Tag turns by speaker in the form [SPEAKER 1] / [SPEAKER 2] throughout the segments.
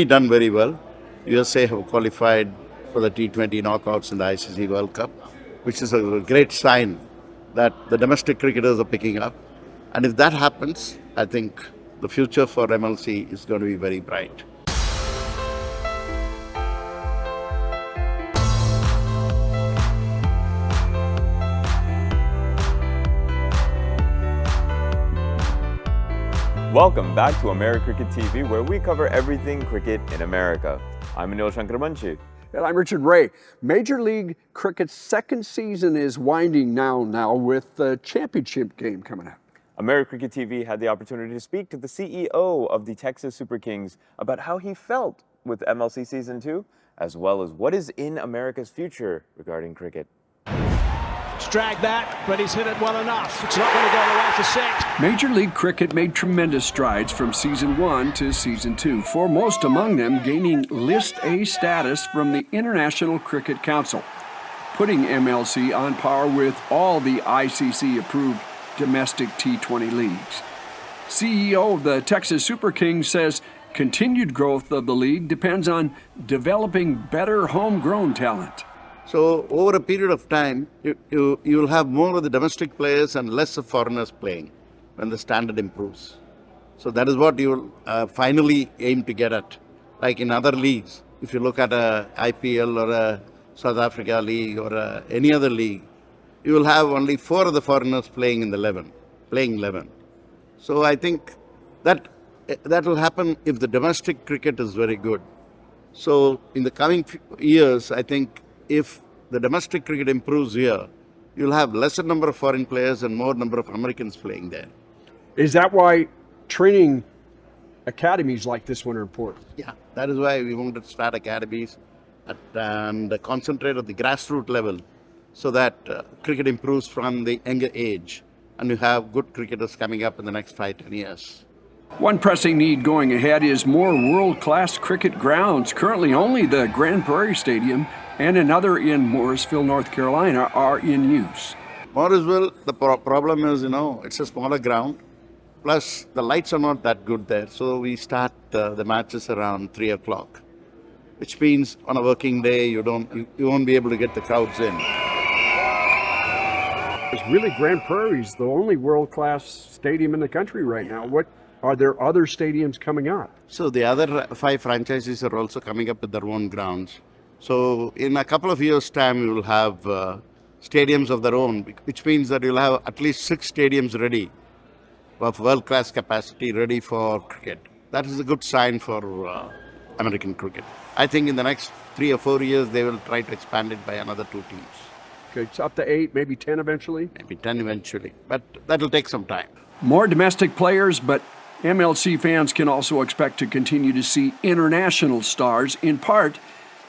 [SPEAKER 1] done very well. USA have qualified for the T20 knockouts in the ICC World Cup, which is a great sign that the domestic cricketers are picking up. And if that happens, I think the future for MLC is going to be very bright.
[SPEAKER 2] Welcome back to AmeriCricketTV, where we cover everything cricket in America. I'm Anil Shankaramanchi.
[SPEAKER 3] And I'm Richard Ray. Major League Cricket's second season is winding now with the championship game coming up.
[SPEAKER 2] AmeriCricketTV had the opportunity to speak to the CEO of the Texas Super Kings about how he felt with MLC Season 2, as well as what is in America's future regarding cricket.
[SPEAKER 4] Drag that, but he's hit it well enough. It's not going to go away for six.
[SPEAKER 3] Major League Cricket made tremendous strides from Season 1 to Season 2, foremost among them gaining List A status from the International Cricket Council, putting MLC on par with all the ICC-approved domestic T20 leagues. CEO of the Texas Super Kings says continued growth of the league depends on developing better homegrown talent.
[SPEAKER 1] So over a period of time, you'll have more of the domestic players and less of foreigners playing when the standard improves. So that is what you will finally aim to get at. Like in other leagues, if you look at a IPL or a South Africa league or any other league, you will have only 4 of the foreigners playing in the 11. So I think that will happen if the domestic cricket is very good. So in the coming years, I think if the domestic cricket improves here, you'll have lesser number of foreign players and more number of Americans playing there.
[SPEAKER 3] Is that why training academies like this one are important?
[SPEAKER 1] Yeah, that is why we wanted to start academies and concentrate at the grassroots level so that cricket improves from the younger age and you have good cricketers coming up in the next 5-10 years.
[SPEAKER 3] One pressing need going ahead is more world-class cricket grounds. Currently only the Prairie Stadium and another in Morrisville, North Carolina are in use.
[SPEAKER 1] Morrisville, the problem is, it's a smaller ground. Plus, the lights are not that good there. So we start the matches around 3 o'clock, which means on a working day, you won't be able to get the crowds in.
[SPEAKER 3] It's really Prairie is the only world-class stadium in the country right now. Are there other stadiums coming up?
[SPEAKER 1] So the other 5 franchises are also coming up with their own grounds. So in a couple of years' time, we will have stadiums of their own, which means that you'll have at least 6 stadiums ready of world-class capacity ready for cricket. That is a good sign for American cricket. I think in the next 3 or 4 years, they will try to expand it by another 2 teams.
[SPEAKER 3] Okay, it's up to 8, maybe 10 eventually?
[SPEAKER 1] Maybe 10 eventually, but that will take some time.
[SPEAKER 3] More domestic players, but MLC fans can also expect to continue to see international stars, in part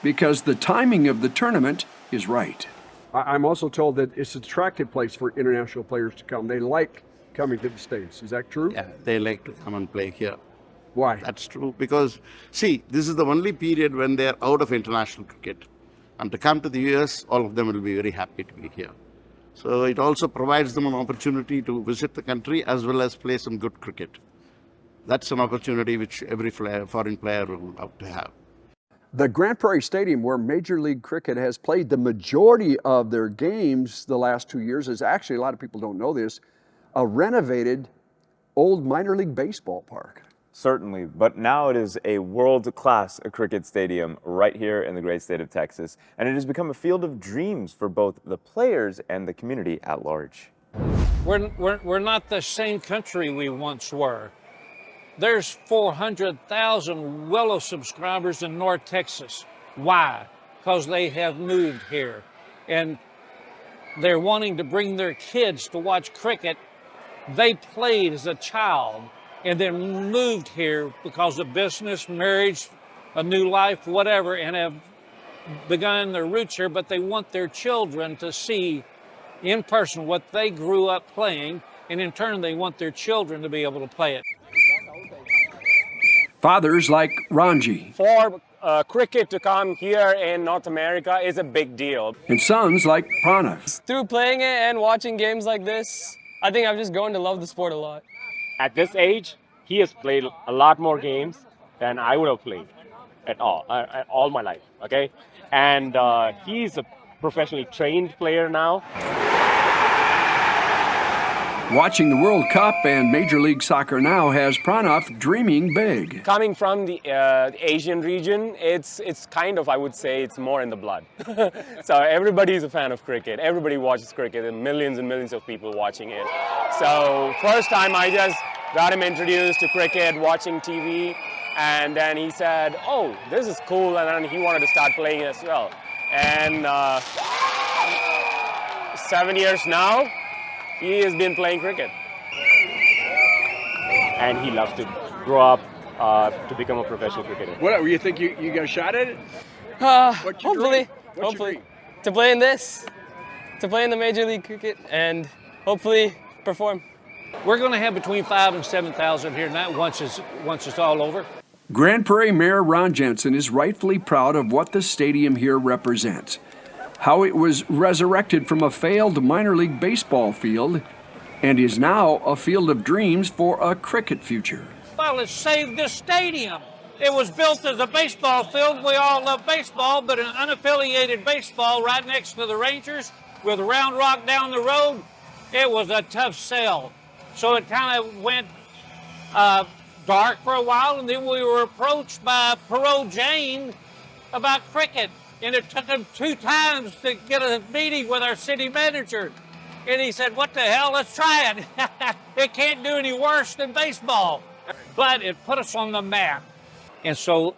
[SPEAKER 3] because the timing of the tournament is right. I'm also told that it's an attractive place for international players to come. They like coming to the States. Is that true?
[SPEAKER 1] Yeah, they like to come and play here.
[SPEAKER 3] Why?
[SPEAKER 1] That's true because, see, this is the only period when they're out of international cricket. And to come to the US, all of them will be very happy to be here. So it also provides them an opportunity to visit the country as well as play some good cricket. That's an opportunity which every foreign player will love to have.
[SPEAKER 3] The Prairie Stadium, where Major League Cricket has played the majority of their games the last 2 years, is actually, a lot of people don't know this, a renovated old minor league baseball park.
[SPEAKER 2] Certainly, but now it is a world-class cricket stadium right here in the great state of Texas, and it has become a field of dreams for both the players and the community at large.
[SPEAKER 5] We're not the same country we once were. There's 400,000 Willow subscribers in North Texas. Why? Because they have moved here. And they're wanting to bring their kids to watch cricket. They played as a child and then moved here because of business, marriage, a new life, whatever, and have begun their roots here, but they want their children to see in person what they grew up playing, and in turn they want their children to be able to play it.
[SPEAKER 3] Fathers like Ranji.
[SPEAKER 6] For cricket to come here in North America is a big deal.
[SPEAKER 3] And sons like Pranav.
[SPEAKER 7] Through playing it and watching games like this, I think I've just grown to love the sport a lot.
[SPEAKER 6] At this age, he has played a lot more games than I would have played. at all my life. Okay, and he's a professionally trained player now.
[SPEAKER 3] Watching the World Cup and Major League Soccer now has Pranav dreaming big.
[SPEAKER 6] Coming from the Asian region, it's kind of, I would say, it's more in the blood. So everybody is a fan of cricket. Everybody watches cricket, and millions of people watching it. So first time I just got him introduced to cricket, watching TV, and then he said, "Oh, this is cool," and then he wanted to start playing as well. And 7 years now, he has been playing cricket. And he loves to grow up to become a professional cricketer.
[SPEAKER 3] What, you think you got a shot at it?
[SPEAKER 7] Hopefully,
[SPEAKER 3] What's your dream?
[SPEAKER 7] to play in this, to play in the Major League Cricket, and hopefully perform.
[SPEAKER 5] We're going to have between 5,000 and 7,000 here tonight once it's all over.
[SPEAKER 3] Grand Prairie Mayor Ron Jensen is rightfully proud of what the stadium here represents. How it was resurrected from a failed minor league baseball field and is now a field of dreams for a cricket future.
[SPEAKER 5] Well, it saved this stadium. It was built as a baseball field. We all love baseball, but an unaffiliated baseball right next to the Rangers with Round Rock down the road, it was a tough sell. So it kind of went dark for a while, and then we were approached by Perot Jane about cricket. And it took him 2 times to get a meeting with our city manager. And he said, "What the hell, let's try it." It can't do any worse than baseball. But it put us on the map. And so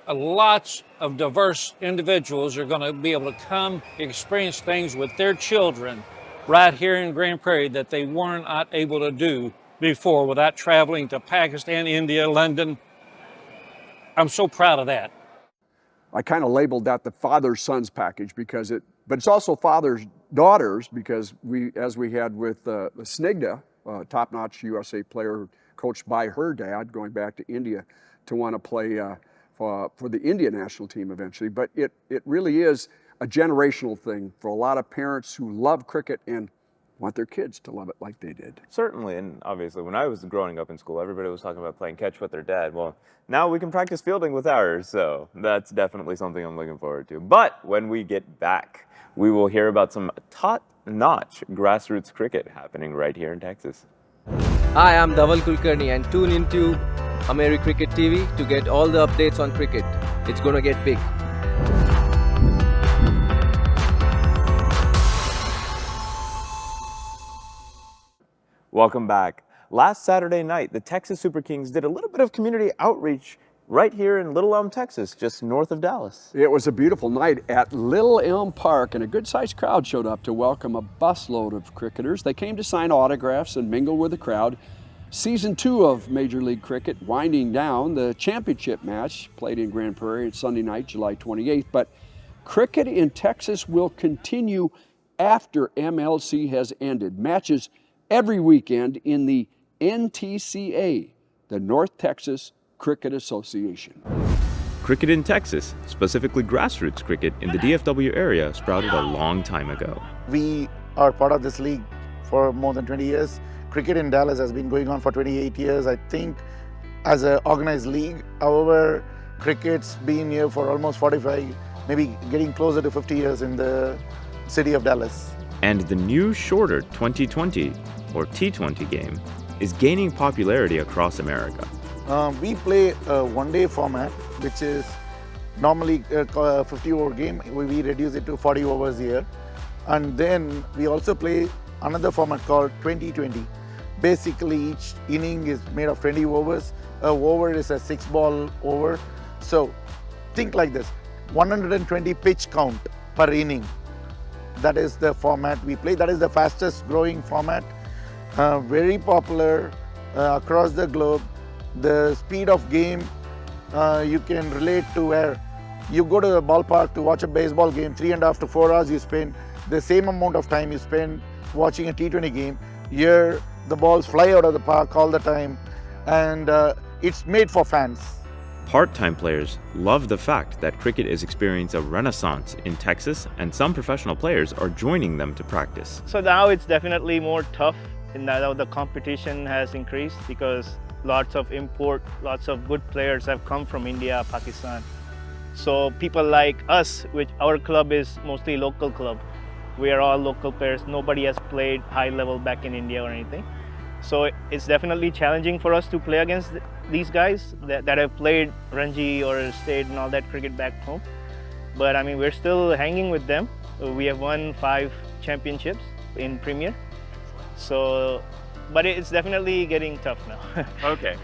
[SPEAKER 5] lots of diverse individuals are going to be able to come experience things with their children right here in Grand Prairie that they weren't not able to do before without traveling to Pakistan, India, London. I'm so proud of that.
[SPEAKER 3] I kind of labeled that the father-sons package but it's also fathers-daughters because as we had with Snigdha, top-notch USA player coached by her dad going back to India to want to play for the India national team eventually. But it really is a generational thing for a lot of parents who love cricket and want their kids to love it like they did.
[SPEAKER 2] Certainly, and obviously when I was growing up in school, everybody was talking about playing catch with their dad. Well, now we can practice fielding with ours, so that's definitely something I'm looking forward to. But when we get back, we will hear about some top-notch grassroots cricket happening right here in Texas.
[SPEAKER 8] Hi, I'm Dhaval Kulkarni and tune into AmeriCricketTV to get all the updates on cricket. It's gonna get big.
[SPEAKER 2] Welcome back. Last Saturday night, the Texas Super Kings did a little bit of community outreach right here in Little Elm, Texas, just north of Dallas.
[SPEAKER 3] It was a beautiful night at Little Elm Park, and a good-sized crowd showed up to welcome a busload of cricketers. They came to sign autographs and mingle with the crowd. Season 2 of Major League Cricket winding down. The championship match played in Grand Prairie on Sunday night, July 28th. But cricket in Texas will continue after MLC has ended. Matches every weekend in the NTCA, the North Texas Cricket Association.
[SPEAKER 2] Cricket in Texas, specifically grassroots cricket in the DFW area, sprouted a long time ago.
[SPEAKER 9] We are part of this league for more than 20 years. Cricket in Dallas has been going on for 28 years, I think, as an organized league. However, cricket's been here for almost 45, maybe getting closer to 50 years in the city of Dallas.
[SPEAKER 2] And the new shorter 2020 or T20 game is gaining popularity across America.
[SPEAKER 9] We play a one-day format, which is normally a 50-over game. We reduce it to 40 overs here. And then we also play another format called 2020. Basically, each inning is made of 20 overs. An over is a 6-ball over. So think like this, 120 pitch count per inning. That is the format we play. That is the fastest growing format. Very popular across the globe. The speed of game you can relate to where you go to the ballpark to watch a baseball game, 3.5 to 4 hours you spend the same amount of time you spend watching a T20 game. Here the balls fly out of the park all the time, and it's made for fans.
[SPEAKER 2] Part-time players love the fact that cricket is experiencing a renaissance in Texas, and some professional players are joining them to practice.
[SPEAKER 10] So now it's definitely more tough, and now the competition has increased because lots of import, lots of good players have come from India, Pakistan. So people like us, which our club is mostly local club, we are all local players. Nobody has played high level back in India or anything. So it's definitely challenging for us to play against these guys that have played Ranji or state and all that cricket back home. But I mean, we're still hanging with them. We have won 5 championships in Premier. So, but it's definitely getting tough now.
[SPEAKER 2] Okay.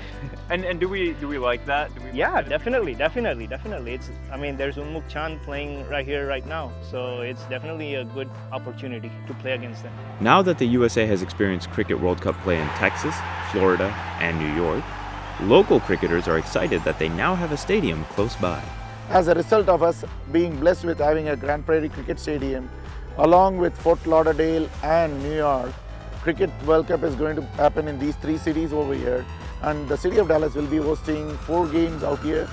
[SPEAKER 2] And do we like that?
[SPEAKER 10] Yeah, definitely. It's, I mean, there's Unmukh Chand playing right here, right now. So it's definitely a good opportunity to play against them.
[SPEAKER 2] Now that the USA has experienced Cricket World Cup play in Texas, Florida, and New York, local cricketers are excited that they now have a stadium close by.
[SPEAKER 9] As a result of us being blessed with having a Grand Prairie Cricket Stadium, along with Fort Lauderdale and New York, Cricket World Cup is going to happen in these 3 cities over here, and the city of Dallas will be hosting 4 games out here,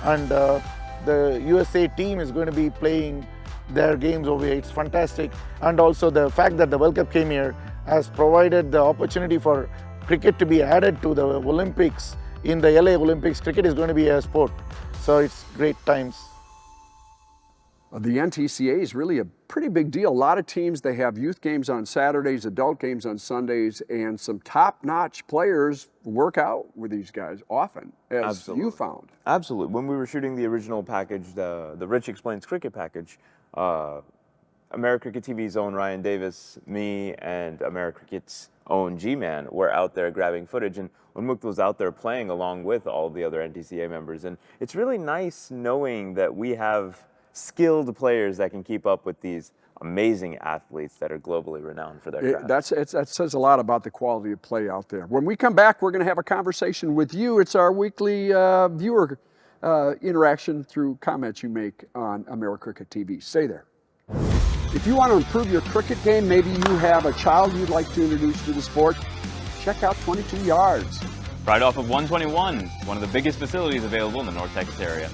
[SPEAKER 9] and the USA team is going to be playing their games over here. It's fantastic, and also the fact that the World Cup came here has provided the opportunity for cricket to be added to the Olympics. In the LA Olympics, cricket is going to be a sport, so it's great times.
[SPEAKER 3] The NTCA is really a pretty big deal. A lot of teams, they have youth games on Saturdays, adult games on Sundays, and some top-notch players work out with these guys often, as
[SPEAKER 2] Absolutely.
[SPEAKER 3] you found.
[SPEAKER 2] Absolutely. When we were shooting the original package, the Rich Explains Cricket package, AmeriCricketTV's own Ryan Davis, me, and AmeriCricket's own G-Man were out there grabbing footage, and Unmukh was out there playing along with all the other NTCA members. And it's really nice knowing that we have skilled players that can keep up with these amazing athletes that are globally renowned for their craft.
[SPEAKER 3] That says a lot about the quality of play out there. When we come back, we're going to have a conversation with you. It's our weekly viewer interaction through comments you make on AmeriCricketTV. Stay there. If you want to improve your cricket game, maybe you have a child you'd like to introduce to the sport, check out 22 Yards.
[SPEAKER 2] Right off of 121, one of the biggest facilities available in the North Texas area.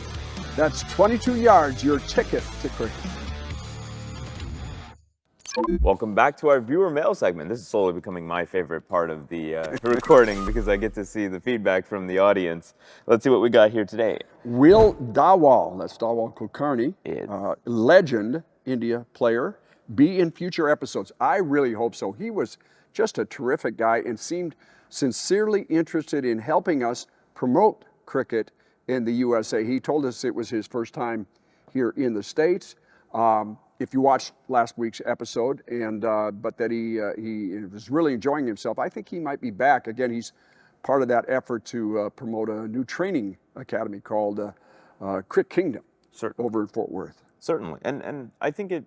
[SPEAKER 3] That's 22 Yards, your ticket to cricket.
[SPEAKER 2] Welcome back to our viewer mail segment. This is slowly becoming my favorite part of the recording because I get to see the feedback from the audience. Let's see what we got here today.
[SPEAKER 3] Will Dawal, that's Dawal Kulkarni,
[SPEAKER 2] Yes.
[SPEAKER 3] legend India player, be in future episodes. I really hope so. He was just a terrific guy and seemed sincerely interested in helping us promote cricket in the USA. He told us it was his first time here in the States. If you watched last week's episode, but that he was really enjoying himself, I think he might be back. Again, he's part of that effort to promote a new training academy called Cricket Kingdom over in Fort Worth.
[SPEAKER 2] Certainly, and I think it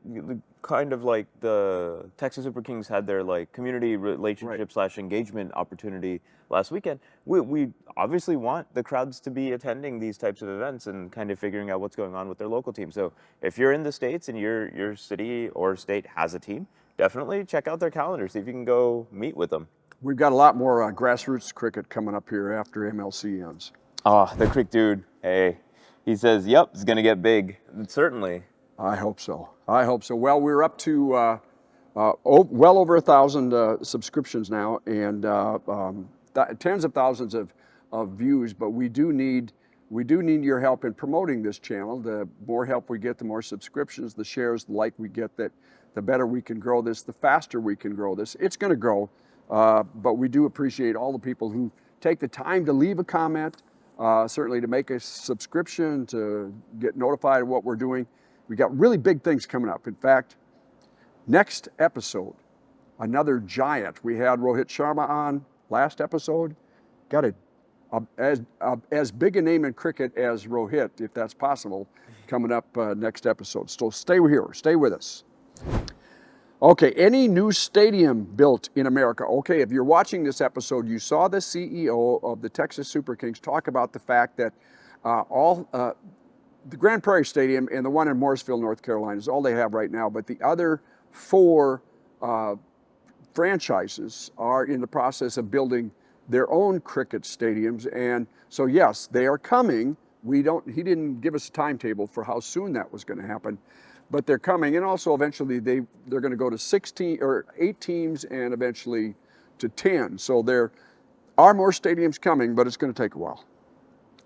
[SPEAKER 2] kind of like the Texas Super Kings had their like community relationship / engagement opportunity last weekend. We obviously want the crowds to be attending these types of events and kind of figuring out what's going on with their local team. So if you're in the States and your city or state has a team, definitely check out their calendar, see if you can go meet with them.
[SPEAKER 3] We've got a lot more grassroots cricket coming up here after MLC ends.
[SPEAKER 2] The Crick Dude, hey. He says, yep, it's going to get big. Certainly.
[SPEAKER 3] I hope so. I hope so. Well, we're up to well over 1,000 subscriptions now and tens of thousands of views, but we do need your help in promoting this channel. The more help we get, the more subscriptions, the shares, the like we get, that the better we can grow this, the faster we can grow this. It's going to grow, but we do appreciate all the people who take the time to leave a comment, certainly to make a subscription, to get notified of what we're doing. We got really big things coming up. In fact, next episode, another giant. We had Rohit Sharma on last episode. Got as big a name in cricket as Rohit, if that's possible, coming up next episode. So stay here, stay with us. Okay, any new stadium built in America? Okay, if you're watching this episode, you saw the CEO of the Texas Super Kings talk about the fact that the Grand Prairie Stadium and the one in Morrisville, North Carolina is all they have right now, but the other 4 franchises are in the process of building their own cricket stadiums. And so yes, they are coming. He didn't give us a timetable for how soon that was going to happen, but they're coming. And also eventually they're going to go to 8 teams and eventually to 10. So are more stadiums coming, but it's going to take a while.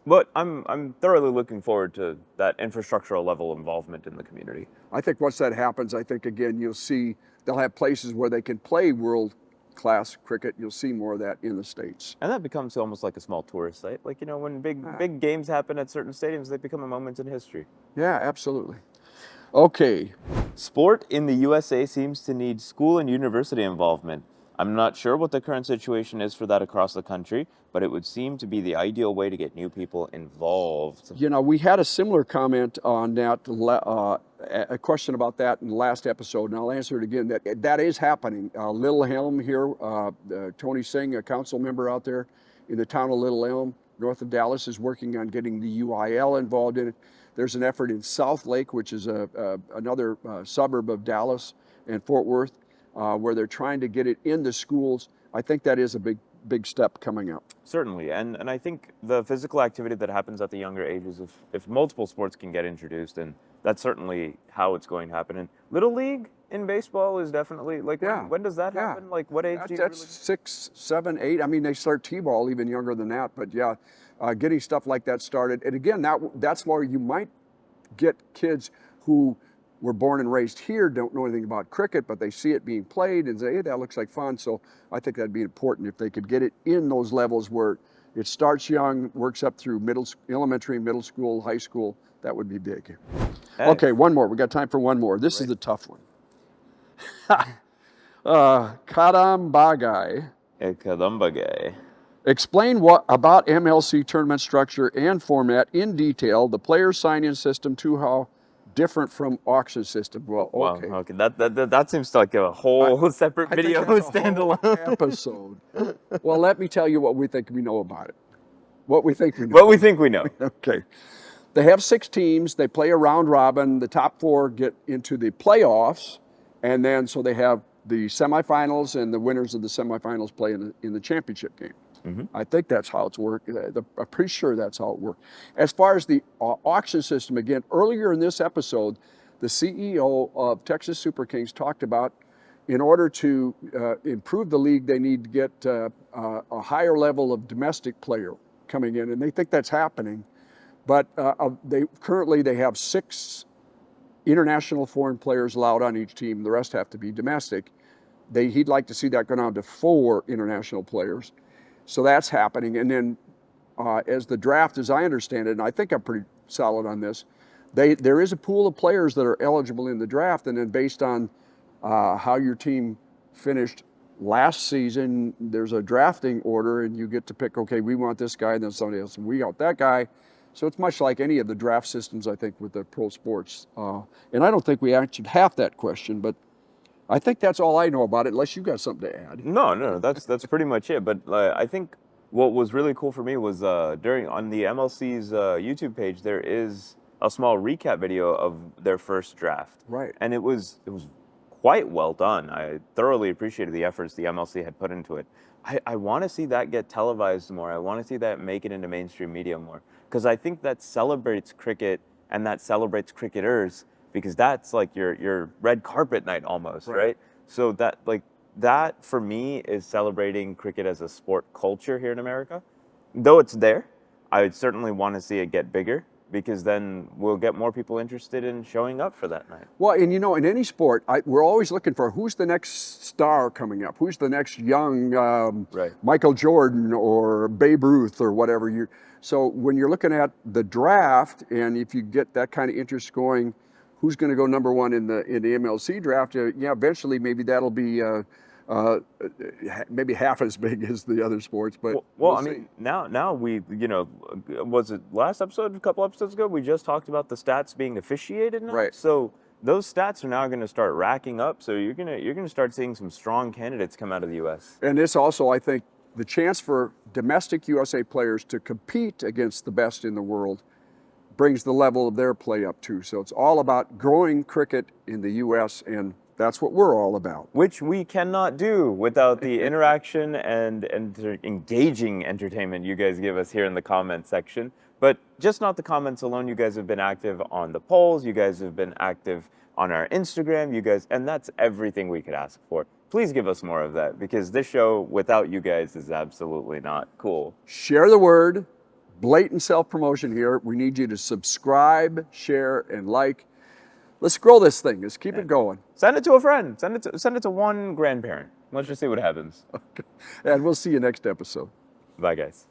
[SPEAKER 2] But I'm thoroughly looking forward to that infrastructural level involvement in the community.
[SPEAKER 3] I think once that happens, I think again you'll see they'll have places where they can play world-class cricket. You'll see more of that in the States.
[SPEAKER 2] And that becomes almost like a small tourist site. Like, you know, when big games happen at certain stadiums, they become a moment in history.
[SPEAKER 3] Yeah, absolutely. Okay.
[SPEAKER 2] Sport in the USA seems to need school and university involvement. I'm not sure what the current situation is for that across the country, but it would seem to be the ideal way to get new people involved.
[SPEAKER 3] You know, we had a similar comment on that, a question about that in the last episode, and I'll answer it again. That is happening. Little Elm here, Tony Singh, a council member out there in the town of Little Elm, north of Dallas, is working on getting the UIL involved in it. There's an effort in South Lake, which is another suburb of Dallas and Fort Worth, where they're trying to get it in the schools. I think that is a big step coming up.
[SPEAKER 2] Certainly, and I think the physical activity that happens at the younger ages, if multiple sports can get introduced, and that's certainly how it's going to happen. And Little League in baseball is definitely, like, when does that happen? Like, what age do you
[SPEAKER 3] That's
[SPEAKER 2] really...
[SPEAKER 3] 6, 7, 8. I mean, they start T-ball even younger than that, but yeah, getting stuff like that started. And again, that's where you might get kids who were born and raised here, don't know anything about cricket, but they see it being played and say, hey, that looks like fun. So I think that'd be important if they could get it in those levels where it starts young, works up through elementary, middle school, high school. That would be big.
[SPEAKER 2] Hey.
[SPEAKER 3] Okay, one more. We got time for one more. This is the tough one. Kadambagai.
[SPEAKER 2] Kadambagai.
[SPEAKER 3] Explain what about MLC tournament structure and format in detail, the player sign-in system to how different from auction system. Well, okay.
[SPEAKER 2] Wow, okay. That seems like a whole separate video, standalone
[SPEAKER 3] episode. Well, let me tell you what we think we know about it. What we think we know.
[SPEAKER 2] What we think we know.
[SPEAKER 3] Okay. They have 6 teams. They play a round robin. The top 4 get into the playoffs, and then so they have the semifinals, and the winners of the semifinals play in the championship game. Mm-hmm. I think that's how it's worked. I'm pretty sure that's how it worked. As far as the auction system, again, earlier in this episode, the CEO of Texas Super Kings talked about in order to improve the league, they need to get a higher level of domestic player coming in, and they think that's happening. But currently they have 6 international foreign players allowed on each team. The rest have to be domestic. He'd like to see that go down to 4 international players. So that's happening. And then as the draft, as I understand it, and I think I'm pretty solid on this, there is a pool of players that are eligible in the draft, and then based on how your team finished last season, there's a drafting order, and you get to pick, okay, we want this guy, and then somebody else, and we want that guy. So it's much like any of the draft systems, I think, with the pro sports. And I don't think we answered half that question, but I think that's all I know about it, unless you got something to add.
[SPEAKER 2] No, that's pretty much it. But I think what was really cool for me was on the MLC's YouTube page, there is a small recap video of their first draft.
[SPEAKER 3] Right.
[SPEAKER 2] And it was quite well done. I thoroughly appreciated the efforts the MLC had put into it. I want to see that get televised more. I want to see that make it into mainstream media more, because I think that celebrates cricket and that celebrates cricketers. Because that's like your red carpet night almost, right? So that for me is celebrating cricket as a sport culture here in America. Though it's there, I would certainly want to see it get bigger, because then we'll get more people interested in showing up for that night.
[SPEAKER 3] Well, and you know, in any sport, we're always looking for who's the next star coming up, who's the next young Michael Jordan or Babe Ruth or whatever. So when you're looking at the draft, and if you get that kind of interest going, who's going to go number 1 in the MLC draft? Yeah, eventually maybe that'll be maybe half as big as the other sports. But
[SPEAKER 2] I mean, now we, was it last episode, a couple episodes ago, we just talked about the stats being officiated now.
[SPEAKER 3] Right.
[SPEAKER 2] So those stats are now going to start racking up. So you're gonna start seeing some strong candidates come out of the U.S.
[SPEAKER 3] And this also, I think, the chance for domestic USA players to compete against the best in the world brings the level of their play up too. So it's all about growing cricket in the U.S., and that's what we're all about.
[SPEAKER 2] Which we cannot do without the interaction and engaging entertainment you guys give us here in the comment section. But just not the comments alone. You guys have been active on the polls. You guys have been active on our Instagram. And that's everything we could ask for. please give us more of that, because this show without you guys is absolutely not cool.
[SPEAKER 3] Share the word. Blatant self-promotion here. We need you to subscribe, share, and like. Let's grow this thing. Let's keep it going.
[SPEAKER 2] Send it to a friend. Send it to one grandparent. Let's just see what happens.
[SPEAKER 3] Okay. And we'll see you next episode.
[SPEAKER 2] Bye, guys.